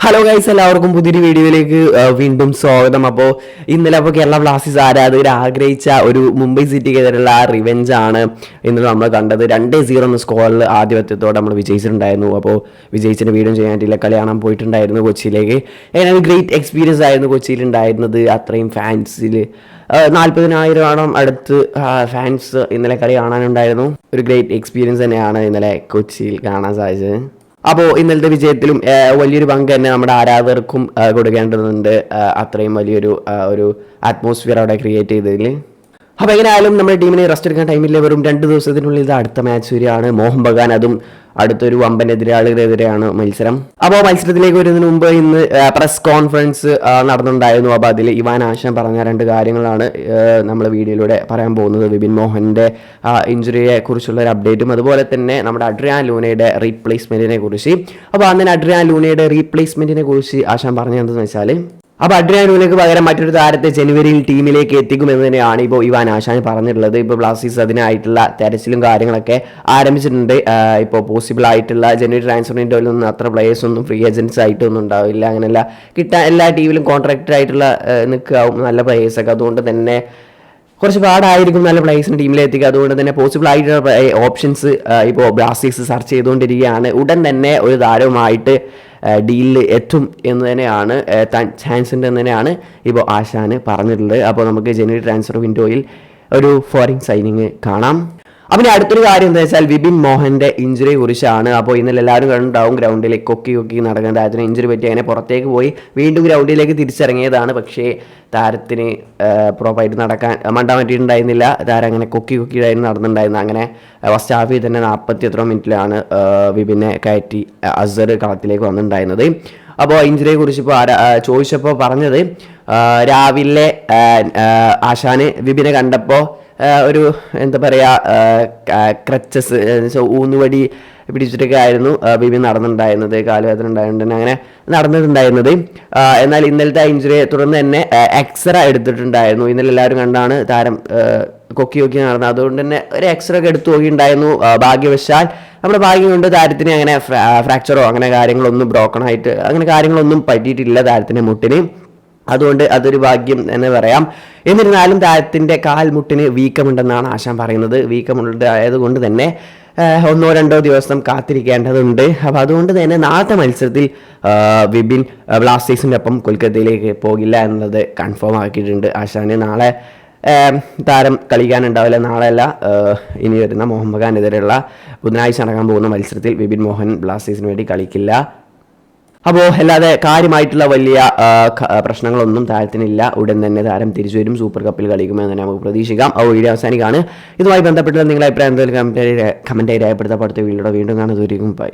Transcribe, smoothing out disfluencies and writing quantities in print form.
Hello guys, എല്ലാവർക്കും പുതിയൊരു വീഡിയോയിലേക്ക് വീണ്ടും സ്വാഗതം. അപ്പോൾ ഇന്നലെ കേരള ബ്ലാസ്റ്റേഴ്സ് ആരാധകർ ആഗ്രഹിച്ച ഒരു മുംബൈ സിറ്റിക്കെതിരെയുള്ള ആ റിവെഞ്ച് ആണ് ഇന്നലെ നമ്മൾ കണ്ടത്. 2-0 എന്ന സ്കോറിൽ ആധിപത്യത്തോടെ നമ്മൾ വിജയിച്ചിട്ടുണ്ടായിരുന്നു. അപ്പോൾ വിജയിച്ചിട്ട് വീഡിയോ ചെയ്യാൻ പറ്റില്ല, കളി കാണാൻ പോയിട്ടുണ്ടായിരുന്നു കൊച്ചിയിലേക്ക്. അങ്ങനെ ഒരു ഗ്രേറ്റ് എക്സ്പീരിയൻസ് ആയിരുന്നു കൊച്ചിയിൽ ഉണ്ടായിരുന്നത്. അത്രയും ഫാൻസിൽ 40,000 അടുത്ത് ഫാൻസ് ഇന്നലെ കളി കാണാനുണ്ടായിരുന്നു. ഒരു ഗ്രേറ്റ് എക്സ്പീരിയൻസ് തന്നെയാണ് ഇന്നലെ കൊച്ചിയിൽ കാണാൻ സാധിച്ചത്. അപ്പോൾ ഇന്നലത്തെ വിജയത്തിലും വലിയൊരു പങ്ക് തന്നെ നമ്മുടെ ആരാധകർക്കും കൊടുക്കേണ്ടതുണ്ട്. അത്രയും വലിയൊരു ഒരു അറ്റ്മോസ്ഫിയർ അവിടെ ക്രിയേറ്റ് ചെയ്തതിൽ. അപ്പോൾ എങ്ങനെയായാലും നമ്മുടെ ടീമിനെ റെസ്റ്റ് എടുക്കാൻ ടൈമില്ല. വെറും 2 ദിവസത്തിനുള്ളിൽ ഇത് അടുത്ത മാച്ച് വരികയാണ്. മോഹൻ ബഗാൻ, അതും അടുത്തൊരു വമ്പൻ എതിരാളികളെതിരെയാണ് മത്സരം. അപ്പോൾ മത്സരത്തിലേക്ക് വരുന്നതിന് മുമ്പ് ഇന്ന് പ്രസ് കോൺഫറൻസ് നടന്നുണ്ടായിരുന്നു. അപ്പോൾ അതിൽ ഇവാൻ ആശാൻ പറഞ്ഞ 2 കാര്യങ്ങളാണ് നമ്മൾ വീഡിയോയിലൂടെ പറയാൻ പോകുന്നത്. വിപിൻ മോഹൻ്റെ ഇഞ്ചുറിയെ കുറിച്ചുള്ള ഒരു അപ്ഡേറ്റും അതുപോലെ തന്നെ നമ്മുടെ അഡ്രിയാൻ ലൂണയുടെ റീപ്ലേസ്മെൻറ്റിനെ കുറിച്ച്. അപ്പോൾ അന്ന് അഡ്രിയാൻ ലൂണയുടെ റീപ്ലേസ്മെൻറ്റിനെ കുറിച്ച് ആശാൻ പറഞ്ഞതെന്തെന്ന് വെച്ചാൽ, അപ്പോൾ അഡ്രിയാൻ ലൂണയ്ക്ക് പകരം മറ്റൊരു താരത്തെ ജനുവരിയിൽ ടീമിലേക്ക് എത്തിക്കുമെന്ന് തന്നെയാണ് ഇപ്പോൾ ഇവാൻ ആശാൻ പറഞ്ഞിട്ടുള്ളത്. ഇപ്പോൾ ബ്ലാസ്റ്റേഴ്സ് അതിനായിട്ടുള്ള തെരച്ചിലും കാര്യങ്ങളൊക്കെ ആരംഭിച്ചിട്ടുണ്ട്. ഇപ്പോൾ പോസിബിൾ ആയിട്ടുള്ള ജനുവരി ട്രാൻസ്ഫർ വിൻഡോയിലൊന്നും അത്ര പ്ലേയേഴ്സ് ഒന്നും ഫ്രീ ഏജൻസ് ആയിട്ടൊന്നും ഉണ്ടാവില്ല. അങ്ങനെയല്ല, കിട്ടാൻ എല്ലാ ടീമിലും കോൺട്രാക്റ്റഡ് ആയിട്ടുള്ള നിൽക്കാവും നല്ല പ്ലേയേഴ്സൊക്കെ. അതുകൊണ്ട് തന്നെ കുറച്ച് പാടായിരിക്കും നല്ല പ്ലേയേഴ്സിന് ടീമിലെത്തിക്കുക. അതുകൊണ്ട് തന്നെ പോസിബിൾ ആയിട്ടുള്ള ഓപ്ഷൻസ് ഇപ്പോൾ ബ്ലാസ്റ്റേഴ്സ് സെർച്ച് ചെയ്തുകൊണ്ടിരിക്കുകയാണ്. ഉടൻ തന്നെ ഒരു താരവുമായിട്ട് ഡീലിൽ എത്തും എന്ന് തന്നെയാണ് ചാൻസ് ഉണ്ട് എന്ന് തന്നെയാണ് ഇപ്പോൾ ആശാന് പറഞ്ഞിട്ടുള്ളത്. അപ്പോൾ നമുക്ക് ജനുവരി ട്രാൻസ്ഫർ വിൻഡോയിൽ ഒരു ഫോറിൻ സൈനിങ് കാണാം. അപ്പം അടുത്തൊരു കാര്യം എന്താ വെച്ചാൽ വിപിൻ മോഹൻ്റെ ഇഞ്ചുറിയെ കുറിച്ചാണ്. അപ്പോൾ ഇന്നലെ എല്ലാവരും കണ്ടുണ്ടാവും, ഗ്രൗണ്ടിലേക്ക് കൊക്കി നടക്കുന്നത്. താരത്തിന് ഇഞ്ചുറി പറ്റി അങ്ങനെ പുറത്തേക്ക് പോയി വീണ്ടും ഗ്രൗണ്ടിലേക്ക് തിരിച്ചിറങ്ങിയതാണ്. പക്ഷേ താരത്തിന് പ്രോപ്പറായിട്ട് നടക്കാൻ മണ്ടാൻ പറ്റിയിട്ടുണ്ടായിരുന്നില്ല. താരം അങ്ങനെ കൊക്കിയായിരുന്നു നടന്നിട്ടുണ്ടായിരുന്നത്. അങ്ങനെ ഫസ്റ്റ് ഹാഫിൽ തന്നെ 40 മിനിറ്റിലാണ് വിപിനെ കയറ്റി അസർ കളത്തിലേക്ക് വന്നിട്ടുണ്ടായിരുന്നത്. അപ്പോൾ ഇഞ്ചുറിയെ കുറിച്ച് ഇപ്പോൾ ചോദിച്ചപ്പോൾ പറഞ്ഞത്, രാവിലെ ആശാന് വിപിനെ കണ്ടപ്പോൾ ഒരു എന്താ പറയുക, ക്രച്ചസ് ഊന്നുവടി പിടിച്ചിട്ടൊക്കെ ആയിരുന്നു ബിബി നടന്നിട്ടുണ്ടായിരുന്നത്. കാലുവേദന ഉണ്ടായതുകൊണ്ട് തന്നെ അങ്ങനെ നടന്നിട്ടുണ്ടായിരുന്നത്. എന്നാൽ ഇന്നലത്തെ ഇഞ്ചുറിയെ തുടർന്ന് തന്നെ എക്സ്റേ എടുത്തിട്ടുണ്ടായിരുന്നു. ഇന്നലെ എല്ലാവരും കണ്ടാണ് താരം കൊക്കി നടന്നത്. അതുകൊണ്ട് തന്നെ ഒരു എക്സ്റേ ഒക്കെ എടുത്തു നോക്കിയിട്ടുണ്ടായിരുന്നു. ഭാഗ്യവശാൽ നമ്മുടെ ഭാഗ്യം കൊണ്ട് താരത്തിന് അങ്ങനെ ഫ്രാക്ചറോ അങ്ങനെ കാര്യങ്ങളൊന്നും ബ്രോക്കണായിട്ട് അങ്ങനെ കാര്യങ്ങളൊന്നും പറ്റിയിട്ടില്ല താരത്തിൻ്റെ മുട്ടിന്. അതുകൊണ്ട് അതൊരു ഭാഗ്യം എന്ന് പറയാം. എന്നിരുന്നാലും താരത്തിൻ്റെ കാൽമുട്ടിന് വീക്കമുണ്ടെന്നാണ് ആശാൻ പറയുന്നത്. വീക്കമുണ്ടായതുകൊണ്ട് തന്നെ 1-2 ദിവസം കാത്തിരിക്കേണ്ടതുണ്ട്. അപ്പോൾ അതുകൊണ്ട് തന്നെ നാളത്തെ മത്സരത്തിൽ വിപിൻ ബ്ലാസ്റ്റേഴ്സിൻ്റെ ഒപ്പം കൊൽക്കത്തയിലേക്ക് പോകില്ല എന്നുള്ളത് കൺഫേം ആക്കിയിട്ടുണ്ട് ആശാന്. നാളെ താരം കളിക്കാനുണ്ടാവില്ല. നാളെയല്ല, ഇനി വരുന്ന മോഹൻ ബഗാനെതിരെയുള്ള ബുധനാഴ്ച നടക്കാൻ പോകുന്ന മത്സരത്തിൽ വിപിൻ മോഹൻ ബ്ലാസ്റ്റേഴ്സിന് വേണ്ടി കളിക്കില്ല. അപ്പോൾ അല്ലാതെ കാര്യമായിട്ടുള്ള വലിയ പ്രശ്നങ്ങളൊന്നും താരത്തിനില്ല. ഉടൻ തന്നെ താരം തിരിച്ചു വരും, സൂപ്പർ കപ്പിൽ കളിക്കുമെന്ന് തന്നെ നമുക്ക് പ്രതീക്ഷിക്കാം. ആ വീഡിയോ അവസാനിക്കാണ്. ഇതുമായി ബന്ധപ്പെട്ടുള്ള നിങ്ങളുടെ അഭിപ്രായം എന്തെങ്കിലും കമൻറ്റായി രേഖപ്പെടുത്താൻ അടുത്ത വീഡിയോയുടെ വീണ്ടും കാണുന്നതായിരിക്കും. ബൈ.